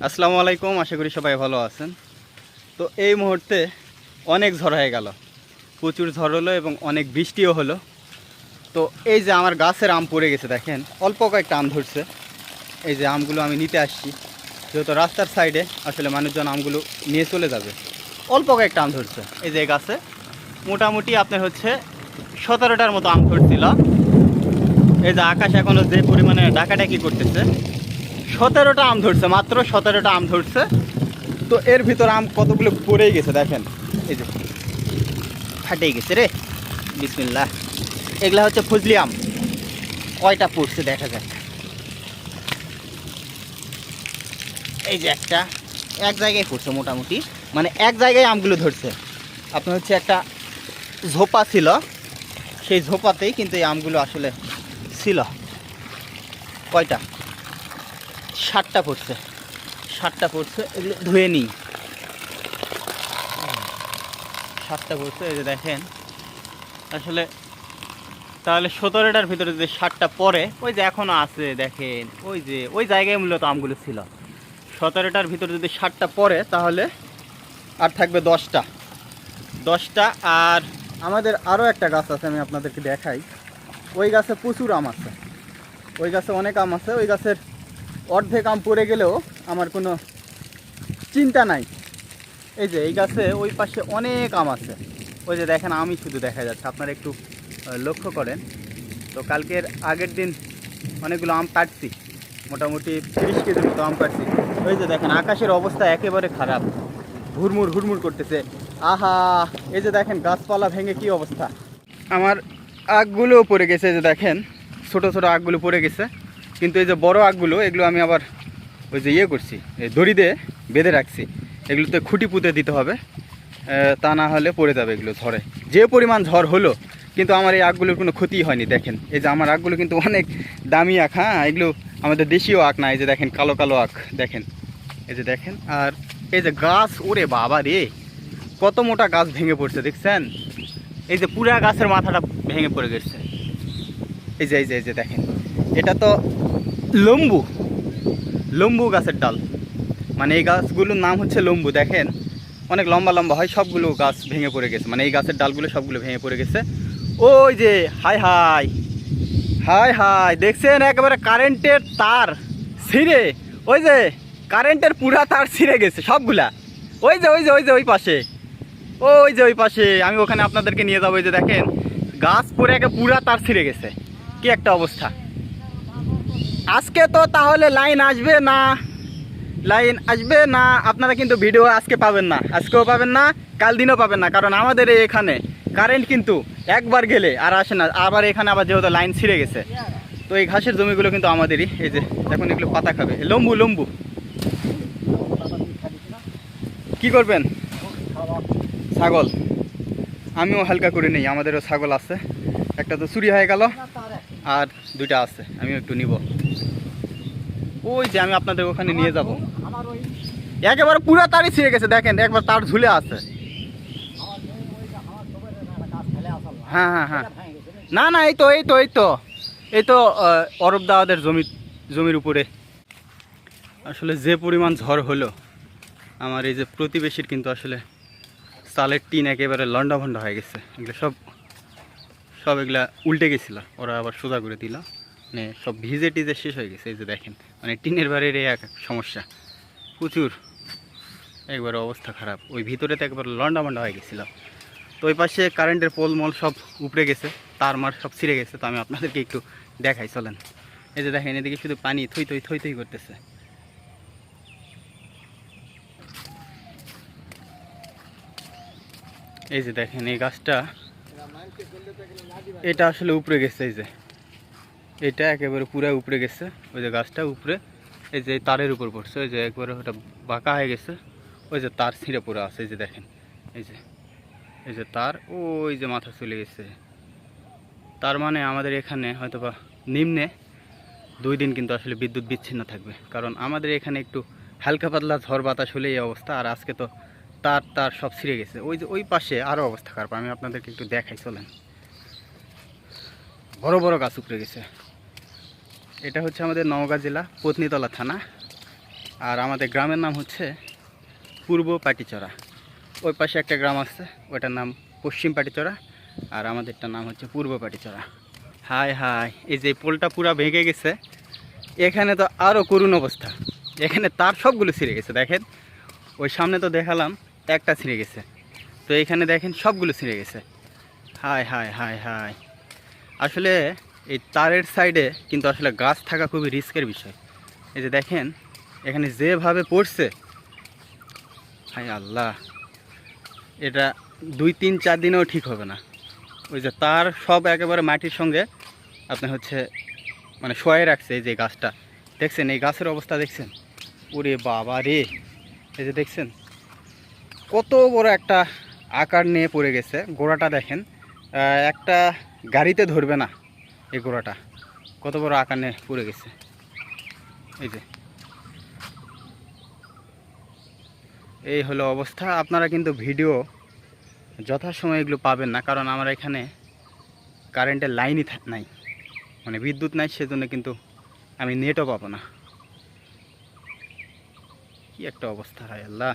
আসসালামু আলাইকুম, আশা করি সবাই ভালো আছেন। তো এই মুহূর্তে অনেক ঝড় হয়ে গেল, প্রচুর ঝড় হলো এবং অনেক বৃষ্টিও হলো। তো এই যে আমার গাছের আম পড়ে গেছে, দেখেন অল্প কয়েকটা আম ধরছে। এই যে আমগুলো আমি নিতে আসছি, যেহেতু রাস্তার সাইডে আসলে মানুষজন আমগুলো নিয়ে চলে যাবে। অল্প কয়েকটা আম ধরছে। এই যে গাছে মোটামুটি আপনার হচ্ছে 17টার মতো আম ধরছিল। এই যে আকাশ এখনও যে পরিমাণে ডাকাডাকি করতেছে, 17টা আম ধরছে, মাত্র 17টা আম ধরছে। তো এর ভিতর আম কতগুলো পড়েই গেছে দেখেন, এই যে ফাটেই গেছে রে, বিসমিল্লাহ। এগুলা হচ্ছে ফজলি আম, কয়টা পড়ছে দেখা যাক। এই যে একটা এক জায়গায় পড়ছে, মোটামুটি মানে এক জায়গায় আমগুলো ধরছে। আপনার হচ্ছে একটা ঝোপা ছিল, সেই ঝোপাতেই কিন্তু এই আমগুলো আসলে ছিল। কয়টা? 7টা পড়ছে, 7টা পড়ছে। এগুলো ধুয়ে নিই, 7টা পড়ছে। এই যে দেখেন আসলে তাহলে 17টার ভিতরে যে 7টা পরে, ওই যে এখনও আছে দেখেন, ওই যে ওই জায়গায় মূলত আমগুলো ছিল। 17টার ভিতরে যদি 7টা পরে তাহলে আর থাকবে 10টা। আর আমাদের আরও একটা গাছ আছে, আমি আপনাদেরকে দেখাই। ওই গাছে প্রচুর আম আছে, ওই গাছে অনেক আম আছে। ওই গাছের অর্ধেক আম পড়ে গেলেও আমার কোনো চিন্তা নাই। এই যে এই গাছে ওই পাশে অনেক আম আছে, ওই যে দেখেন আমি শুধু দেখা যাচ্ছে, আপনারা একটু লক্ষ্য করেন। তো কালকের আগের দিন অনেকগুলো আম কাটছি, মোটামুটি 30 কেজির মতো আম কাটছি। ওই যে দেখেন আকাশের অবস্থা একেবারে খারাপ, হুড়মুড় হুড়মুড় করতেছে। আহা, এই যে দেখেন গাছপালা ভেঙে কি অবস্থা। আমার আগগুলোও পড়ে গেছে, এই যে দেখেন ছোট ছোট আগগুলো পড়ে গেছে। কিন্তু এই যে বড় আগগুলো, এগুলো আমি আবার ওই যে করছি, এই দড়ি দিয়ে বেঁধে রাখছি। এগুলোতে খুঁটি পুঁতে দিতে হবে, তা না হলে পড়ে যাবে এগুলো ঝড়ে। যে পরিমাণ ঝড় হলো কিন্তু আমার এই আখগুলোর কোনো ক্ষতি হয়নি। দেখেন এই যে আমার আখগুলো কিন্তু অনেক দামি আখ, হ্যাঁ, এগুলো আমাদের দেশীয় আখ না। এই যে দেখেন কালো কালো আখ, দেখেন এই যে দেখেন। আর এই যে গাছ, ওরে বাবা রে, কত মোটা গাছ ভেঙে পড়ছে দেখছেন। এই যে পুরা গাছের মাথাটা ভেঙে পড়ে গেছে। এই যে এই যে এই যে দেখেন, এটা তো লম্বু, লম্বু গাছের ডাল, মানে এই গাছগুলোর নাম হচ্ছে লম্বু। দেখেন অনেক লম্বা লম্বা হয়, সবগুলো গাছ ভেঙে পড়ে গেছে, মানে এই গাছের ডালগুলো সবগুলো ভেঙে পড়ে গেছে। ওই যে হাই হাই হাই হাই, দেখছেন একেবারে কারেন্টের তার ছিঁড়ে, ওই যে কারেন্টের পুরা তার ছিঁড়ে গেছে সবগুলা। ওই যে ওই যে ওই যে ওই পাশে, ওই যে ওই পাশে, আমি ওখানে আপনাদেরকে নিয়ে যাবো। ওই যে দেখেন গাছ পরে একে পুরা তার ছিঁড়ে গেছে, কি একটা অবস্থা। আজকে তো তাহলে লাইন আসবে না, লাইন আসবে না। আপনারা কিন্তু ভিডিও আজকে পাবেন না, আজকেও পাবেন না, কাল দিনও পাবেন না। কারণ আমাদের এখানে কারেন্ট কিন্তু একবার গেলে আর আসে না। আবার এখানে আবার যেহেতু লাইন ছিঁড়ে গেছে, তো এই ঘাসের জমিগুলো কিন্তু আমাদেরই। এই যে এখন এগুলো পাতা খাবে, লম্বু লম্বু। কি করবেন? ছাগল, আমিও হালকা করে নেই, আমাদেরও ছাগল আছে। একটা তো চুরি হয়ে গেল, আর 2টা আছে, আমিও একটু নিব। ওই যে আমি আপনাদের ওখানে নিয়ে যাব। একেবারে পুরো তারই ছিঁড়ে গেছে, দেখেন একবার তার ঝুলে আছে। হ্যাঁ হ্যাঁ হ্যাঁ, না না, এই তো এই তো এই তো এই তো অরব দাওয়াদের জমির উপরে। আসলে যে পরিমাণ ঝড় হলো, আমার এই যে প্রতিবেশীর কিন্তু আসলে চালের টিন একেবারে লন্ডাভন্ডা হয়ে গেছে। এগুলো সব সব এগুলা উল্টে গেছিলো, ওরা আবার সোজা করে দিল, মানে সব ভিজে টিজে শেষ হয়ে গেছে। এই যে দেখেন, মানে টিনের বাড়ির এই এক সমস্যা প্রচুর, একবারে অবস্থা খারাপ। ওই ভিতরে তো একবার লন্ডাভন্ডা হয়ে গেছিলো। তো ওই পাশে কারেন্টের পোল মল সব উপড়ে গেছে, তার মার সব ছিঁড়ে গেছে। তো আমি আপনাদেরকে একটু দেখাই, চলেন। এই যে দেখেন এদিকে শুধু পানি থই থই থই থই করতেছে। এই যে দেখেন এই গাছটা, এটা আসলে উপরে গেছে। এই যে এটা একেবারে পুরো উপরে গেছে, ওই যে গাছটা উপরে, এই যে তারের উপর পড়ছে। ওই যে একবারে ওটা বাঁকা হয়ে গেছে, ওই যে তার ছিঁড়ে পড়ে আছে। এই যে দেখেন, এই যে এই যে তার, ওই যে মাথা চলে গেছে। তার মানে আমাদের এখানে হয়তো বা নিম্নে 2 দিন কিন্তু আসলে বিদ্যুৎ বিচ্ছিন্ন থাকবে। কারণ আমাদের এখানে একটু হালকা পাতলা ঝড় বাতাস হলে এই অবস্থা, আর আজকে তো তার তার সব ছিঁড়ে গেছে। ওই যে ওই পাশে আরও অবস্থা খারাপ, আমি আপনাদেরকে একটু দেখাই, চলেন। বড় বড় গাছ উপড়ে গেছে। এটা হচ্ছে আমাদের নওগাঁ জেলা পত্নীতলা থানা। আর আমাদের গ্রামের নাম হচ্ছে পূর্ব পাটিচরা। ওই পাশে একটা গ্রাম আছে, ওটার নাম পশ্চিম পাটিচরা, আর আমাদেরটার নাম হচ্ছে পূর্ব পাটিচরা। হাই হাই, এই যে পোলটা পুরা ভেঙে গেছে। এখানে তো আরও করুণ অবস্থা, এখানে তার সবগুলো ছিঁড়ে গেছে। দেখেন ওই সামনে তো দেখালাম একটা ছিঁড়ে গেছে, তো এখানে দেখেন সবগুলো ছিঁড়ে গেছে। হাই হাই হাই হাই, আসলে এই তারের সাইডে কিন্তু আসলে গাছ থাকা খুবই রিস্কের বিষয়। এই যে দেখেন এখানে যেভাবে পড়ছে, হাই আল্লাহ, এটা 2-3-4 দিনেও ঠিক হবে না। ওই যে তার সব একেবারে মাটির সঙ্গে আপনি হচ্ছে মানে শোয়ে রাখছে। এই যে গাছটা দেখছেন, এই গাছের অবস্থা দেখছেন, ওরে বাবা রে, এই যে দেখছেন কত বড় একটা আকার নিয়ে পড়ে গেছে। গোড়াটা দেখেন, একটা গাড়িতে ধরবে না এই গোড়াটা, কত বড় আকার নিয়ে পড়ে গেছে। এই যে এই হলো অবস্থা। আপনারা কিন্তু ভিডিও যথাসময়ে এগুলো পাবেন না, কারণ আমার এখানে কারেন্টের লাইনই নাই, মানে বিদ্যুৎ নাই, সেজন্য কিন্তু আমি নেটও পাবো না। কি একটা অবস্থা, হায় আল্লাহ।